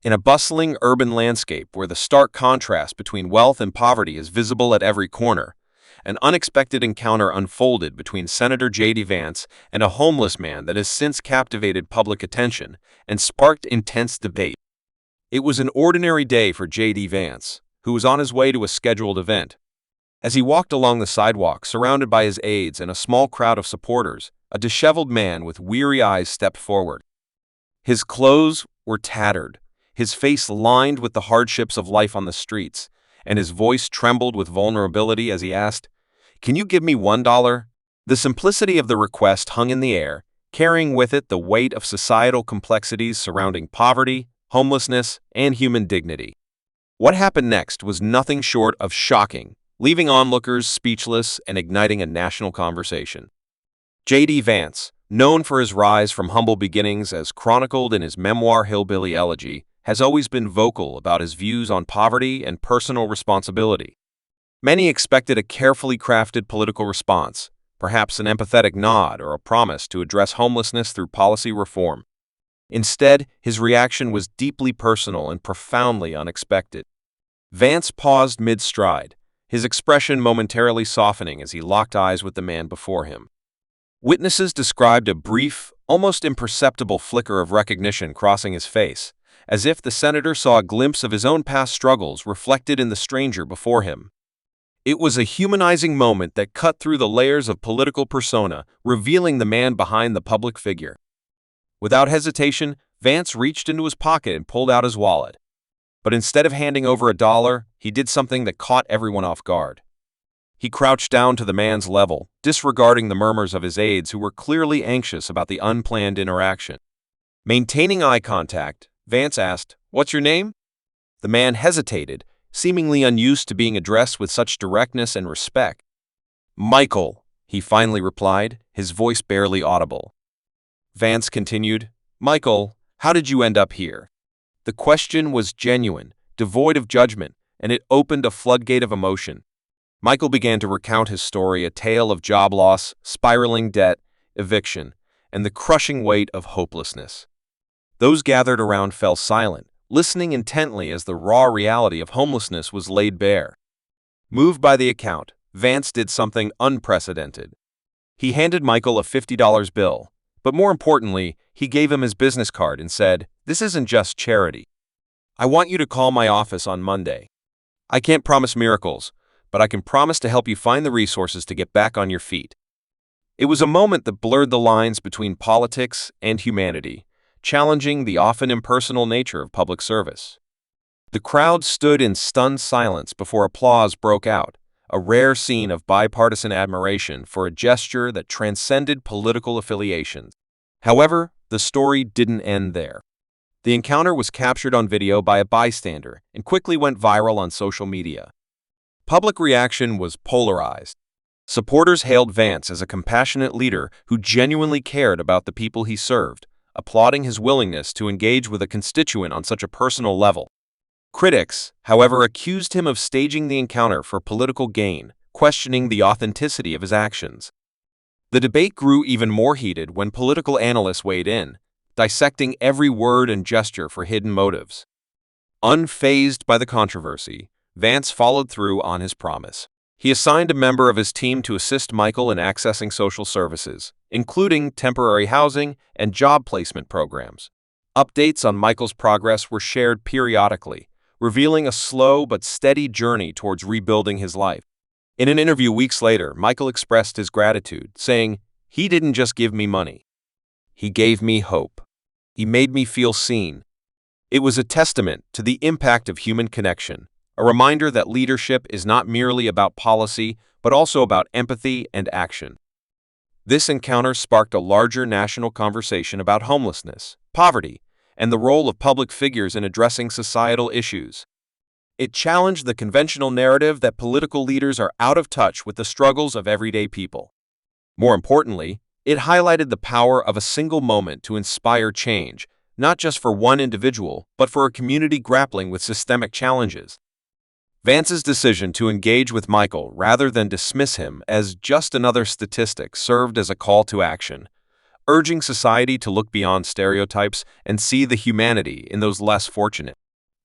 In a bustling urban landscape where the stark contrast between wealth and poverty is visible at every corner, an unexpected encounter unfolded between Senator JD Vance and a homeless man that has since captivated public attention and sparked intense debate. It was an ordinary day for JD Vance, who was on his way to a scheduled event. As he walked along the sidewalk, surrounded by his aides and a small crowd of supporters, a disheveled man with weary eyes stepped forward. His clothes were tattered, his face lined with the hardships of life on the streets, and his voice trembled with vulnerability as he asked, "Can you give me $1?" The simplicity of the request hung in the air, carrying with it the weight of societal complexities surrounding poverty, homelessness, and human dignity. What happened next was nothing short of shocking, leaving onlookers speechless and igniting a national conversation. JD Vance, known for his rise from humble beginnings as chronicled in his memoir Hillbilly Elegy, has always been vocal about his views on poverty and personal responsibility. Many expected a carefully crafted political response, perhaps an empathetic nod or a promise to address homelessness through policy reform. Instead, his reaction was deeply personal and profoundly unexpected. Vance paused mid-stride, his expression momentarily softening as he locked eyes with the man before him. Witnesses described a brief, almost imperceptible flicker of recognition crossing his face, as if the senator saw a glimpse of his own past struggles reflected in the stranger before him. It was a humanizing moment that cut through the layers of political persona, revealing the man behind the public figure. Without hesitation, Vance reached into his pocket and pulled out his wallet. But instead of handing over $1, he did something that caught everyone off guard. He crouched down to the man's level, disregarding the murmurs of his aides who were clearly anxious about the unplanned interaction. Maintaining eye contact, Vance asked, "What's your name?" The man hesitated, seemingly unused to being addressed with such directness and respect. "Michael," he finally replied, his voice barely audible. Vance continued, "Michael, how did you end up here?" The question was genuine, devoid of judgment, and it opened a floodgate of emotion. Michael began to recount his story, a tale of job loss, spiraling debt, eviction, and the crushing weight of hopelessness. Those gathered around fell silent, listening intently as the raw reality of homelessness was laid bare. Moved by the account, Vance did something unprecedented. He handed Michael a $50 bill, but more importantly, he gave him his business card and said, "This isn't just charity. I want you to call my office on Monday. I can't promise miracles, but I can promise to help you find the resources to get back on your feet." It was a moment that blurred the lines between politics and humanity, challenging the often impersonal nature of public service. The crowd stood in stunned silence before applause broke out, a rare scene of bipartisan admiration for a gesture that transcended political affiliations. However, the story didn't end there. The encounter was captured on video by a bystander and quickly went viral on social media. Public reaction was polarized. Supporters hailed Vance as a compassionate leader who genuinely cared about the people he served, applauding his willingness to engage with a constituent on such a personal level. Critics, however, accused him of staging the encounter for political gain, questioning the authenticity of his actions. The debate grew even more heated when political analysts weighed in, dissecting every word and gesture for hidden motives. Unfazed by the controversy, Vance followed through on his promise. He assigned a member of his team to assist Michael in accessing social services, including temporary housing and job placement programs. Updates on Michael's progress were shared periodically, revealing a slow but steady journey towards rebuilding his life. In an interview weeks later, Michael expressed his gratitude, saying, "He didn't just give me money. He gave me hope. He made me feel seen." It was a testament to the impact of human connection, a reminder that leadership is not merely about policy, but also about empathy and action. This encounter sparked a larger national conversation about homelessness, poverty, and the role of public figures in addressing societal issues. It challenged the conventional narrative that political leaders are out of touch with the struggles of everyday people. More importantly, it highlighted the power of a single moment to inspire change, not just for one individual, but for a community grappling with systemic challenges. Vance's decision to engage with Michael rather than dismiss him as just another statistic served as a call to action, urging society to look beyond stereotypes and see the humanity in those less fortunate.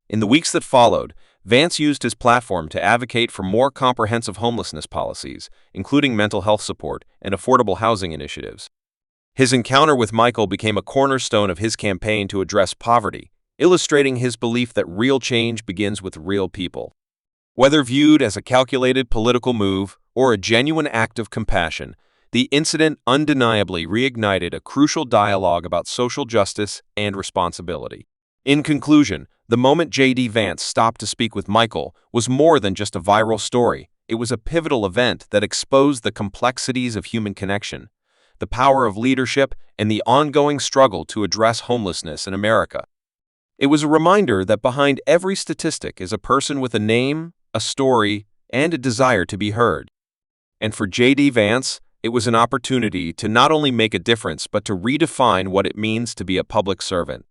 In the weeks that followed, Vance used his platform to advocate for more comprehensive homelessness policies, including mental health support and affordable housing initiatives. His encounter with Michael became a cornerstone of his campaign to address poverty, illustrating his belief that real change begins with real people. Whether viewed as a calculated political move or a genuine act of compassion, the incident undeniably reignited a crucial dialogue about social justice and responsibility. In conclusion, the moment JD Vance stopped to speak with Michael was more than just a viral story. It was a pivotal event that exposed the complexities of human connection, the power of leadership, and the ongoing struggle to address homelessness in America. It was a reminder that behind every statistic is a person with a name, a story, and a desire to be heard. And for JD Vance, it was an opportunity to not only make a difference but to redefine what it means to be a public servant.